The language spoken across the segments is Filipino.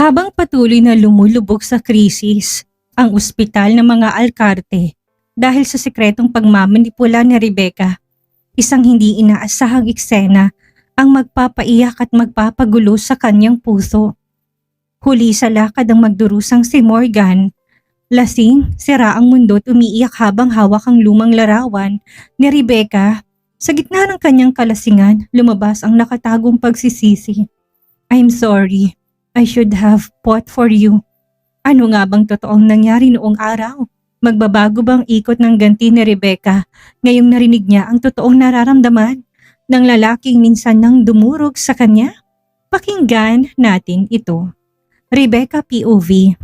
Habang patuloy na lumulubog sa krisis ang ospital ng mga alkarte dahil sa sikretong pagmamanipula ni Rebecca, isang hindi inaasahang eksena ang magpapaiyak at magpapagulo sa kanyang puso. Huli sa lakad ang magdurusang si Morgan. Lasing, sira ang mundo at umiiyak habang hawak ang lumang larawan ni Rebecca. Sa gitna ng kanyang kalasingan, lumabas ang nakatagong pagsisisi. I'm sorry. I should have fought for you. Ano nga bang totoong nangyari noong araw? Magbabago bang ikot ng ganti ni Rebecca ngayong narinig niya ang totoong nararamdaman ng lalaking minsan nang dumurog sa kanya? Pakinggan natin ito. Rebecca POV.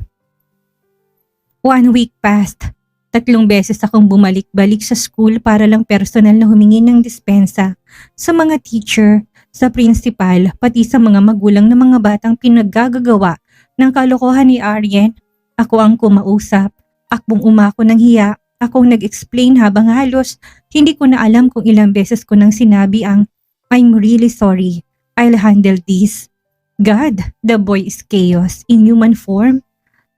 1 week passed. 3 beses akong bumalik-balik sa school para lang personal na humingi ng dispensa sa mga teacher, sa principal, pati sa mga magulang ng mga batang pinaggagawa ng kalokohan ni Arjen. Ako ang kumausap. Akbong umako ng hiya. Akong nag-explain habang halos hindi ko na alam kung ilang beses ko nang sinabi ang I'm really sorry. I'll handle this. God, the boy is chaos in human form.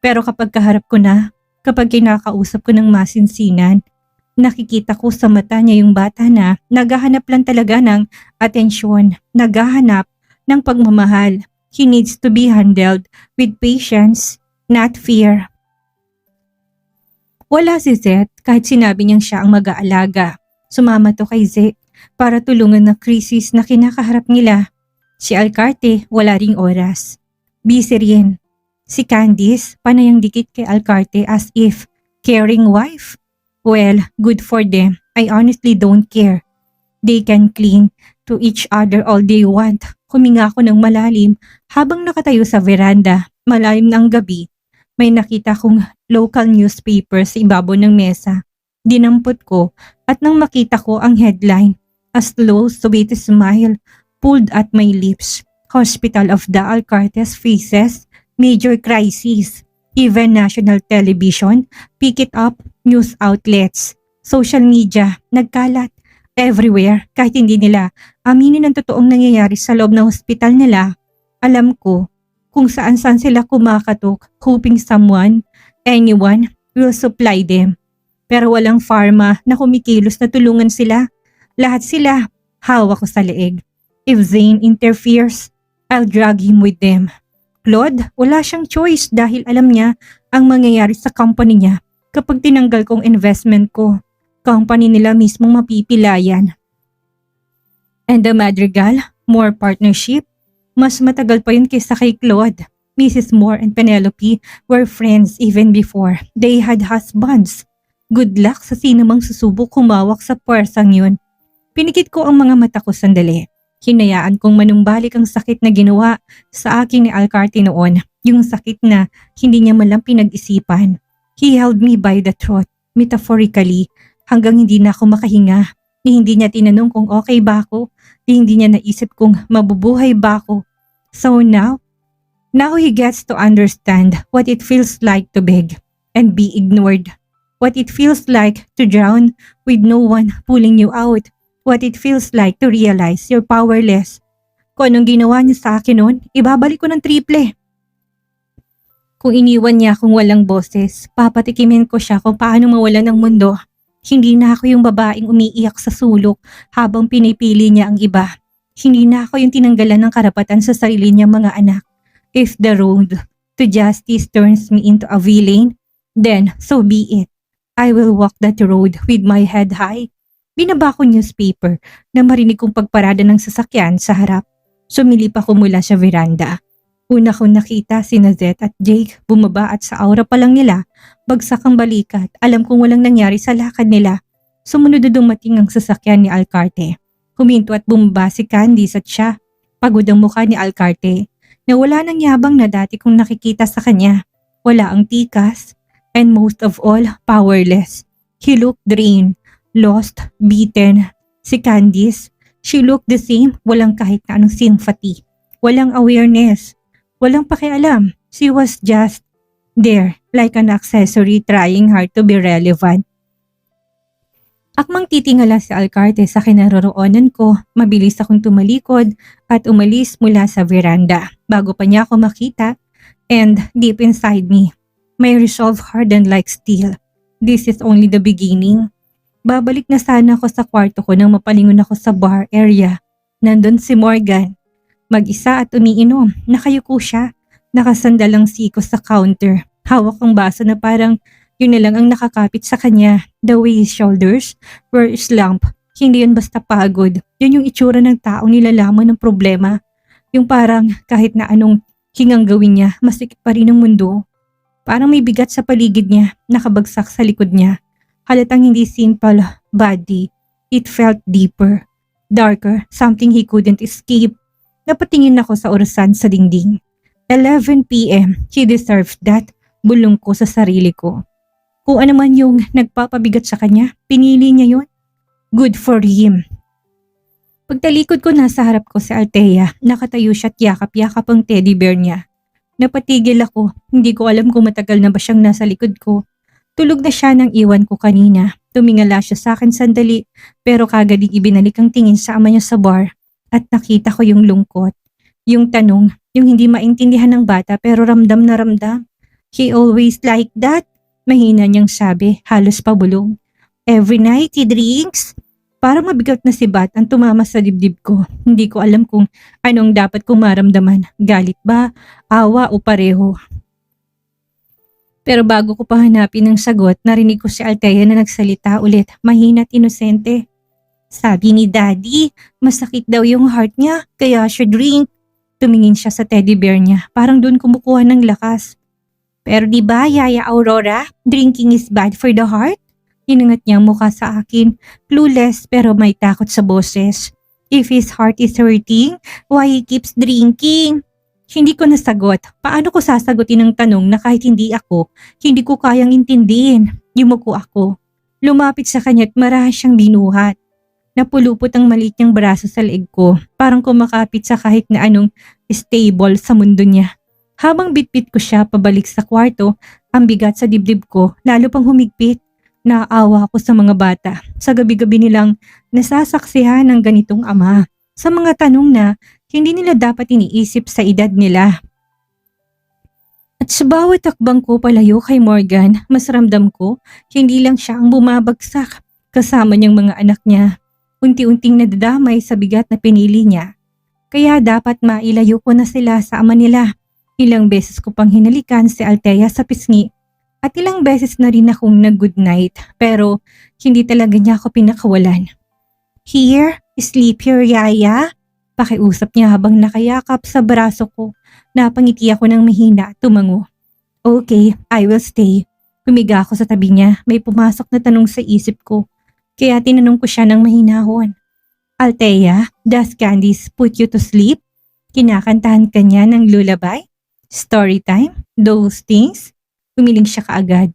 Pero kapag kaharap ko na, kapag kinakausap ko ng masinsinan, nakikita ko sa mata niya yung bata na naghahanap lang talaga ng atensyon, naghahanap ng pagmamahal. He needs to be handled with patience, not fear. Wala si Zet kahit sinabi niyang siya ang mag-aalaga. Sumama to kay Zet para tulungan na krisis na kinakaharap nila. Si Alcarte wala ring oras. Busy rin. Si Candice panayang dikit kay Alcarte as if caring wife. Well, good for them. I honestly don't care. They can cling to each other all they want. Huminga ako ng malalim habang nakatayo sa veranda. Malalim ng gabi. May nakita kong local newspaper sa ibabaw ng mesa. Dinampot ko at nang makita ko ang headline, a slow, sweet smile pulled at my lips. Hospital of the Alcartes faces major crisis. Even national television, pick it up, news outlets, social media, nagkalat. Everywhere, kahit hindi nila aminin ang totoong nangyayari sa loob ng hospital nila, alam ko kung saan-saan sila kumakatok, hoping someone, anyone, will supply them. Pero walang pharma na kumikilos na tulungan sila. Lahat sila, hawak ko sa leeg. If Zane interferes, I'll drag him with them. Claude, wala siyang choice dahil alam niya ang mangyayari sa company niya kapag tinanggal kong investment ko. Company nila mismong mapipilayan. And the Madrigal, more partnership. Mas matagal pa yun kaysa kay Claude. Mrs. Moore and Penelope were friends even before they had husbands. Good luck sa sino mang susubok kumawak sa puwersang yun. Pinikit ko ang mga mata ko sandali. Hinayaan kong manumbalik ang sakit na ginawa sa akin ni Alcarte noon. Yung sakit na hindi niya malang pinag-isipan. He held me by the throat, metaphorically, hanggang hindi na ako makahinga. Ni hindi niya tinanong kung okay ba ako. Ni hindi niya naisip kung mabubuhay ba ako. So now he gets to understand what it feels like to beg and be ignored. What it feels like to drown with no one pulling you out. What it feels like to realize you're powerless. Kung anong ginawa niya sa akin noon, ibabalik ko ng triple. Kung iniwan niya akong walang boses, papatikimin ko siya kung paano mawala ng mundo. Hindi na ako yung babaeng umiiyak sa sulok habang pinipili niya ang iba. Hindi na ako yung tinanggalan ng karapatan sa sarili niyang mga anak. If the road to justice turns me into a villain, then so be it. I will walk that road with my head high. Binaba ko newspaper na marinig kong pagparada ng sasakyan sa harap. Sumilip ako mula sa veranda. Una kong nakita si Zet at Jake bumaba at sa aura pa lang nila, bagsak ang balikat. Alam kong walang nangyari sa lakad nila. Sumunod na dumating ang sasakyan ni Alcarte. Huminto at bumaba si Candice at siya. Pagod ang mukha ni Alcarte na wala nang yabang na dati kong nakikita sa kanya. Wala ang tikas and most of all, powerless. He looked drained, lost, beaten. Si Candice, she looked the same, walang kahit na anong sympathy. Walang awareness. Walang pakialam. She was just there like an accessory trying hard to be relevant. Akmang titingala si Alcarte sa kinaroroonan ko, mabilis akong tumalikod at umalis mula sa veranda. Bago pa niya ako makita, And deep inside me, my resolve hardened like steel. This is only the beginning. Babalik na sana ako sa kwarto ko nang mapalingon ako sa bar area. Nandun si Morgan. Mag-isa at umiinom. Nakayuko siya. Nakasandal ang siko sa counter. Hawak ang baso na parang yun na lang ang nakakapit sa kanya. The way his shoulders were slumped. Hindi yun basta pagod. Yun yung itsura ng taong nilalaman ng problema. Yung parang kahit na anong hingang gawin niya, masikip pa rin ang mundo. Parang may bigat sa paligid niya, nakabagsak sa likod niya. Halatang hindi simple body. It felt deeper, darker, something he couldn't escape. Napatingin ako sa orasan sa dingding. 11 p.m. He deserves that. Bulong ko sa sarili ko. Kung ano man yung nagpapabigat sa kanya, pinili niya yun. Good for him. Pagtalikod ko nasa harap ko si Althea, nakatayo siya at yakap-yakap ang teddy bear niya. Napatigil ako, hindi ko alam kung matagal na ba siyang nasa likod ko. Tulog na siya nang iwan ko kanina. Tumingala siya sa akin sandali, pero kagaling ibinalik ang tingin sa ama niya sa bar at nakita ko yung lungkot. Yung tanong, yung hindi maintindihan ng bata pero ramdam na ramdam. He always like that. Mahina niyang sabi, halos pabulong. Every night he drinks. Parang mabigat na si Bat ang tumama sa dibdib ko. Hindi ko alam kung anong dapat kong maramdaman. Galit ba, awa o pareho. Pero bago ko pa hanapin ang sagot, narinig ko si Althea na nagsalita ulit, mahina at inosente. Sabi ni Daddy, masakit daw yung heart niya, kaya siya drink. Tumingin siya sa teddy bear niya, parang doon kumukuha ng lakas. Pero di ba, Yaya Aurora, drinking is bad for the heart? Inangat niya ang mukha sa akin, clueless pero may takot sa boses. If his heart is hurting, why he keeps drinking? Hindi ko nasagot. Paano ko sasagutin ang tanong na kahit hindi ako, hindi ko kayang intindihin? Yumuko ako. Lumapit sa kanya at marahas siyang binuhat. Napulupot ang maliit niyang braso sa leeg ko, parang kumakapit sa kahit na anong stable sa mundo niya. Habang bitbit ko siya pabalik sa kwarto, ang bigat sa dibdib ko lalo pang humigpit. Naawa ako sa mga bata sa gabi-gabi nilang nasasaksihan ng ganitong ama. Sa mga tanong na hindi nila dapat iniisip sa edad nila. At sa bawat takbang ko palayo kay Morgan, mas ramdam ko hindi lang siya ang bumabagsak kasama niyang mga anak niya. Unti-unting nadadamay sa bigat na pinili niya. Kaya dapat mailayo ko na sila sa ama nila. Ilang beses ko pang hinalikan si Althea sa pisngi. At ilang beses na rin akong nag-good night pero hindi talaga niya ako pinakawalan. Here, sleep here, Yaya. Pakiusap niya habang nakayakap sa braso ko. Napangiti ako ng mahina at tumango. Okay, I will stay. Humiga ako sa tabi niya, may pumasok na tanong sa isip ko. Kaya tinanong ko siya ng mahinahon. Althea, does Candice put you to sleep? Kinakantahan ka niya ng lullaby? Story time? Those things? Umiling siya kaagad.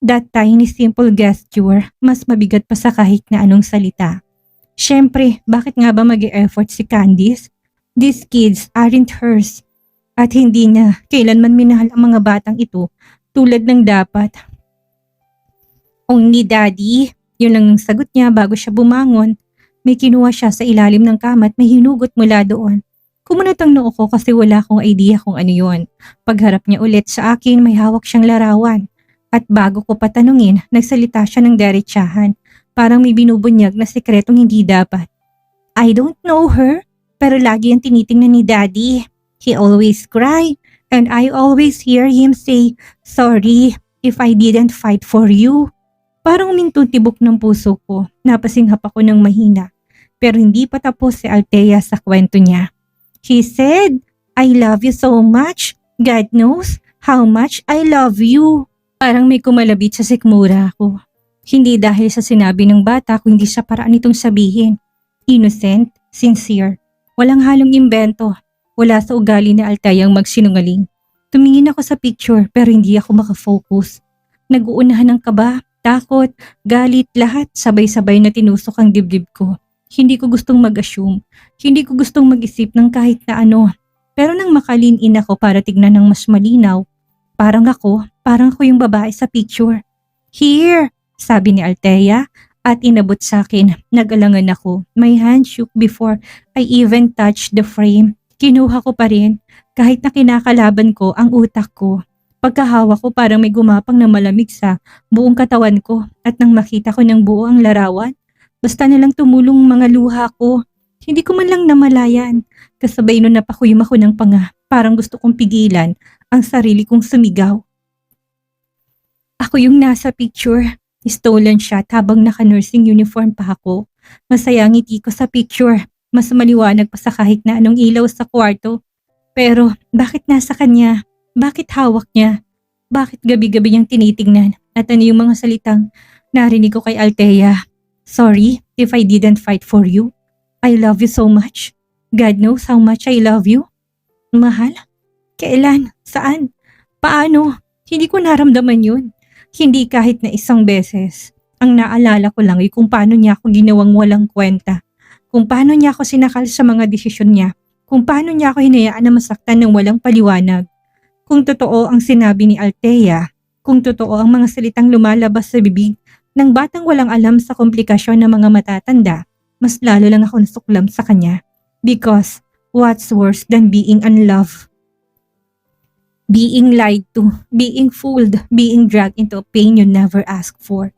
That tiny simple gesture, mas mabigat pa sa kahit na anong salita. Siyempre, bakit nga ba mag-e-effort si Candice? These kids aren't hers. At hindi niya kailanman minahal ang mga batang ito tulad ng dapat. Only Daddy, yun lang ang sagot niya bago siya bumangon. May kinuha siya sa ilalim ng kama at may hinugot mula doon. Kumunot ang noo ko kasi wala akong idea kung ano yun. Pagharap niya ulit sa akin, may hawak siyang larawan. At bago ko patanungin, nagsalita siya ng diretsahan. Parang may binubunyag na sekretong hindi dapat. I don't know her, pero lagi ang tinitingnan ni Daddy. He always cry, and I always hear him say, sorry if I didn't fight for you. Parang umintong tibok ng puso ko, napasinghap ako ng mahina. Pero hindi pa tapos si Althea sa kwento niya. He said, I love you so much. God knows how much I love you. Parang may kumalabit sa sikmura ko. Hindi dahil sa sinabi ng bata kundi sa paraan itong sabihin. Innocent, sincere, walang halong imbento. Wala sa ugali ni Althea ang magsinungaling. Tumingin ako sa picture pero hindi ako makafocus. Nag-uunahan ng kaba, takot, galit, lahat sabay-sabay na tinusok ang dibdib ko. Hindi ko gustong mag-assume. Hindi ko gustong mag-isip ng kahit na ano. Pero nang makalin-in ako para tignan ng mas malinaw, parang ako yung babae sa picture. Here, sabi ni Althea at inabot sa akin. Nag-alangan ako. My hand shook before I even touched the frame. Kinuha ko pa rin kahit na kinakalaban ko ang utak ko. Pagkahawa ko parang may gumapang na malamig sa buong katawan ko at nang makita ko ng buo ang larawan, basta nalang tumulong mga luha ko. Hindi ko man lang namalayan. Kasabay nun napakuyom ako ng panga. Parang gusto kong pigilan ang sarili kong sumigaw. Ako yung nasa picture. Stolen shot habang naka-nursing uniform pa ako. Masaya ang ngiti ko sa picture. Mas maliwanag pa sa kahit na anong ilaw sa kwarto. Pero bakit nasa kanya? Bakit hawak niya? Bakit gabi-gabi niyang tinitingnan? At ano yung mga salitang narinig ko kay Althea? Sorry if I didn't fight for you. I love you so much. God knows how much I love you. Mahal? Kailan? Saan? Paano? Hindi ko naramdaman yun. Hindi kahit na isang beses. Ang naalala ko lang ay kung paano niya ako ginawang walang kwenta. Kung paano niya ako sinakal sa mga desisyon niya. Kung paano niya ako hinayaan na masaktan ng walang paliwanag. Kung totoo ang sinabi ni Althea, kung totoo ang mga salitang lumalabas sa bibig ng batang walang alam sa komplikasyon ng mga matatanda, mas lalo lang ako nasuklam sa kanya. Because what's worse than being unloved? Being lied to, being fooled, being dragged into a pain you never asked for.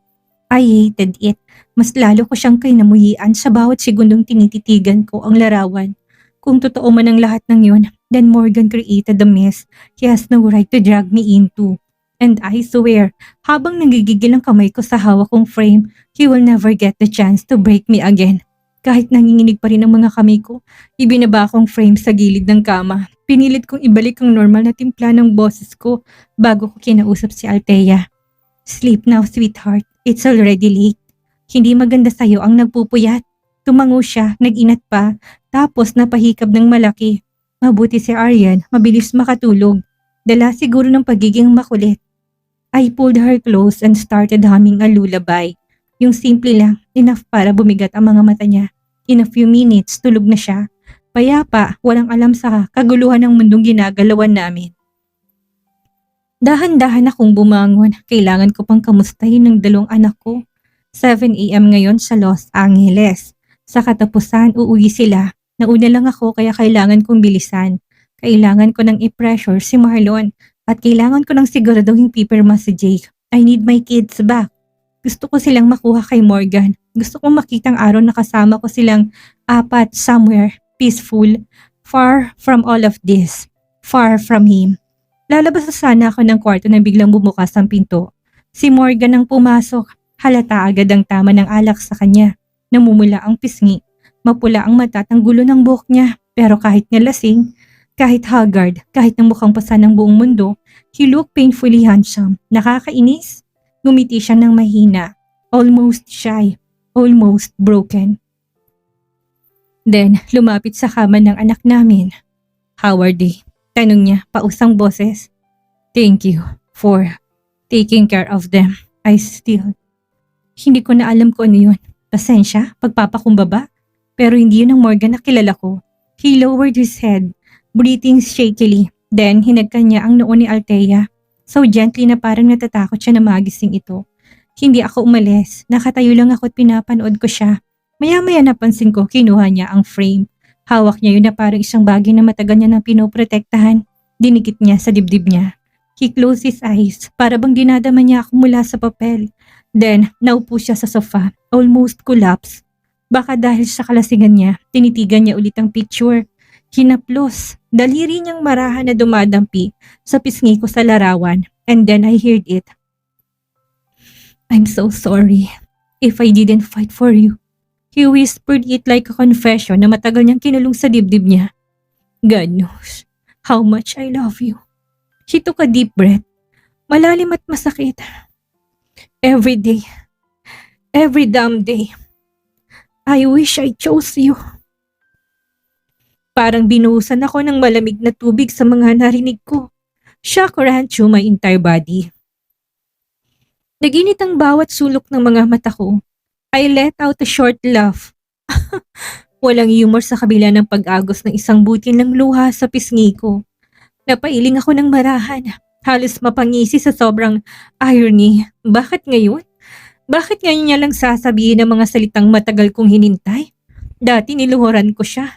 I hated it. Mas lalo ko siyang kinamuhian sa bawat segundong tinititigan ko ang larawan. Kung totoo man ang lahat ng yun, then Morgan created the mess he has no right to drag me into. And I swear, habang nagigigil ang kamay ko sa hawak kong frame, he will never get the chance to break me again. Kahit nanginginig pa rin ang mga kamay ko, ibinaba kong frame sa gilid ng kama. Pinilit kong ibalik ang normal na timpla ng boses ko bago ko kinausap si Althea. Sleep now, sweetheart. It's already late. Hindi maganda sa'yo ang nagpupuyat. Tumango siya, nag-inat pa, tapos napahikab ng malaki. Mabuti si Aryan, mabilis makatulog. Dala siguro ng pagiging makulit. I pulled her close and started humming a lullaby. Yung simple lang, enough para bumigat ang mga mata niya. In a few minutes, tulog na siya. Payapa, walang alam sa kaguluhan ng mundong ginagalawan namin. Dahan-dahan akong bumangon. Kailangan ko pang kamustahin ng 2 anak ko. 7 a.m. ngayon sa Los Angeles. Sa katapusan, uuwi sila. Nauna lang ako kaya kailangan kong bilisan. Kailangan ko nang i-pressure si Marlon at kailangan ko nang siguraduhin pipirma si Jake. I need my kids back. Gusto ko silang makuha kay Morgan. Gusto kong makitang araw na kasama ko silang 4 somewhere peaceful, far from all of this, far from him. Lalabas na sana ako ng kwarto nang biglang bumukas ang pinto. Si Morgan ang pumasok. Halata agad ang tama ng alak sa kanya. Namumula ang pisngi. Mapula ang mata at ang gulo ng buhok niya. Pero kahit nalasing, kahit haggard, kahit nang mukhang pasa ng buong mundo, he looked painfully handsome. Nakakainis. Ngumiti siya ng mahina. Almost shy. Almost broken. Then, lumapit sa kama ng anak namin. How are they? Tanong niya, pausang boses. Thank you for taking care of them. I still... Hindi ko na alam kung ano yun. Pasensya, pagpapakumbaba. Pero hindi yun ang Morgan na kilala ko. He lowered his head, breathing shakily. Then, hinagkan niya ang noo ni Althea. So gently na parang natatakot siya na magising ito. Hindi ako umalis. Nakatayo lang ako at pinapanood ko siya. Maya-maya napansin ko, kinuha niya ang frame. Hawak niya yun na parang isang bagay na matagal niya nang pinoprotektahan. Dinikit niya sa dibdib niya. He closed his eyes, para bang dinadama niya ako mula sa papel. Then, naupo siya sa sofa, almost collapsed. Baka dahil sa kalasingan niya, tinitigan niya ulit ang picture. Hinaplos, daliri niyang marahan na dumadampi sa pisngi ko sa larawan. And then I heard it. I'm so sorry if I didn't fight for you. He whispered it like a confession na matagal niyang kinulong sa dibdib niya. God knows how much I love you. She took a deep breath. Malalim at masakit. Every day. Every damn day. I wish I chose you. Parang binuhusan ako ng malamig na tubig sa mga narinig ko. Shock ran through my entire body. Naginit ang bawat sulok ng mga mata ko. I let out a short laugh. Walang humor sa kabila ng pag-agos ng isang butil ng luha sa pisngi ko. Napailing ako ng marahan. Halos mapangisi sa sobrang irony. Bakit ngayon? Bakit ngayon niya lang sasabihin ang mga salitang matagal kong hinintay? Dati niluhuran ko siya.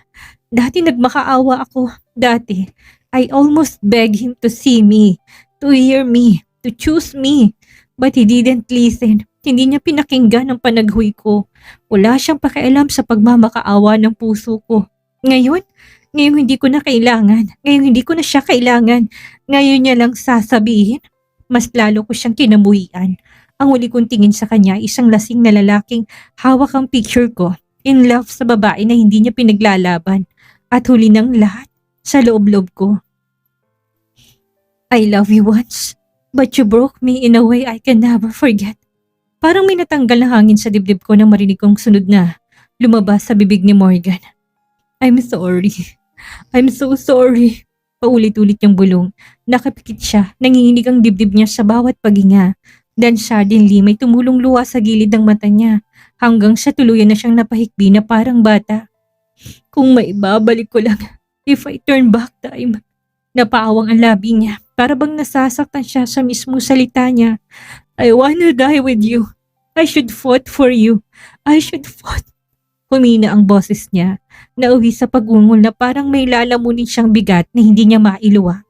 Dati nagmakaawa ako. Dati, I almost begged him to see me, to hear me, to choose me. But he didn't listen. Hindi niya pinakinggan ang panaghoy ko. Wala siyang pakialam sa pagmamakaawa ng puso ko. Ngayon, ngayong hindi ko na kailangan. Ngayong hindi ko na siya kailangan. Ngayon niya lang sasabihin. Mas lalo ko siyang kinamuhian. Ang huli kong tingin sa kanya, isang lasing na lalaking hawak ang picture ko. In love sa babae na hindi niya pinaglalaban. At huli ng lahat, sa loob-loob ko. I love you once, but you broke me in a way I can never forget. Parang may natanggal na hangin sa dibdib ko nang marinig kong sunod na lumabas sa bibig ni Morgan. I'm sorry. I'm so sorry. Paulit-ulit niyang bulong. Nakapikit siya, nanginginig ang dibdib niya sa bawat paghinga. Then suddenly may tumulong luha sa gilid ng mata niya hanggang sa tuluyan na siyang napahikbi na parang bata. Kung maibabalik ko lang, if I turn back time. Napaawang ang labi niya, para bang nasasaktan siya sa mismo salita niya. I wanna die with you. I should fought for you. I should fought. Humina ang boses niya, nauwi sa pagungol na parang may lalamunin siyang bigat na hindi niya mailuwa.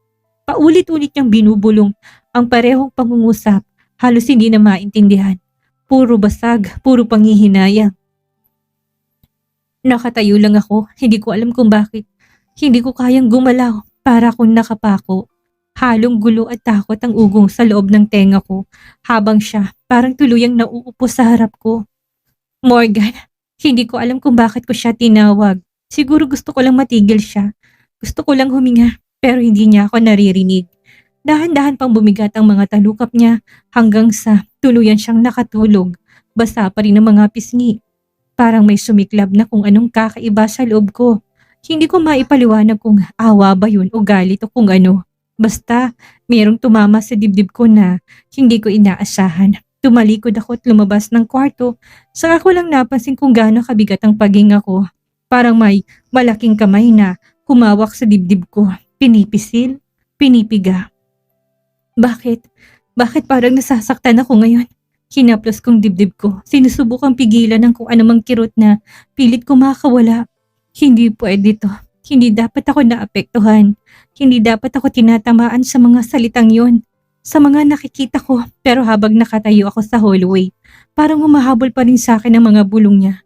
Paulit-ulit niyang binubulong ang parehong pangungusap, halos hindi na maintindihan. Puro basag, puro panghihinayang. Nakatayo lang ako, hindi ko alam kung bakit. Hindi ko kayang gumalaw, para akong nakapako. Halong gulo at takot ang ugong sa loob ng tenga ko, habang siya parang tuluyang nauupo sa harap ko. Morgan, hindi ko alam kung bakit ko siya tinawag. Siguro gusto ko lang matigil siya. Gusto ko lang huminga, pero hindi niya ako naririnig. Dahan-dahan pang bumigat ang mga talukap niya hanggang sa tuluyan siyang nakatulog. Basa pa rin ang mga pisngi. Parang may sumiklab na kung anong kakaiba sa loob ko. Hindi ko maipaliwanag kung awa ba yun o galit o kung ano. Basta, mayroong tumama sa dibdib ko na hindi ko inaasahan. Tumalikod ako at lumabas ng kwarto. Saka ko lang napansin kung gaano kabigat ang paghinga ko. Parang may malaking kamay na humawak sa dibdib ko. Pinipisil, pinipiga. Bakit? Bakit parang nasasaktan ako ngayon? Hinaplos kong dibdib ko. Sinusubukang pigilan ng kung anumang kirot na pilit ko makawala. Hindi pwede to. Hindi dapat ako naapektuhan. Hindi dapat ako tinatamaan sa mga salitang yon. Sa mga nakikita ko, pero habang nakatayo ako sa hallway, parang humahabol pa rin sa akin ang mga bulong niya.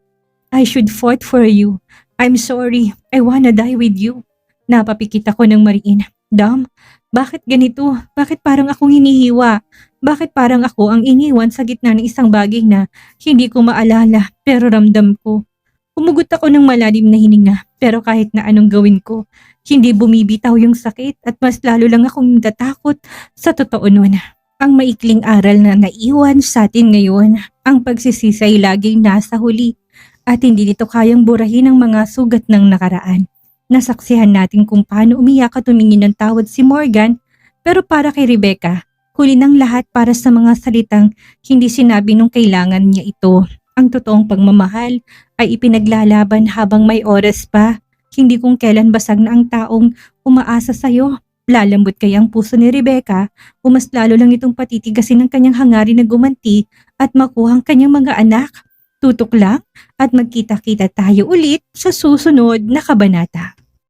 I should fight for you. I'm sorry. I wanna die with you. Napapikit ako ng mariin. Dam, bakit ganito? Bakit parang akong hinihiwa? Bakit parang ako ang iniwan sa gitna ng isang bagay na hindi ko maalala pero ramdam ko? Umugot ako ng malalim na hininga, pero kahit na anong gawin ko, hindi bumibitaw yung sakit at mas lalo lang akong natatakot sa totoo nun. Ang maikling aral na naiwan sa atin ngayon, ang pagsisisi ay laging nasa huli at hindi nito kayang burahin ang mga sugat ng nakaraan. Nasaksihan natin kung paano umiyak at tumingin ng tawad si Morgan, pero para kay Rebecca, huli ng lahat para sa mga salitang hindi sinabi nung kailangan niya ito. Ang totoong pagmamahal ay ipinaglalaban habang may oras pa, hindi kung kailan basag na ang taong umaasa sa'yo. Lalambot kaya ang puso ni Rebecca o mas lalo lang itong patitigasin ng kanyang hangarin na gumanti at makuha ang kanyang mga anak. Tutok lang at magkita-kita tayo ulit sa susunod na kabanata.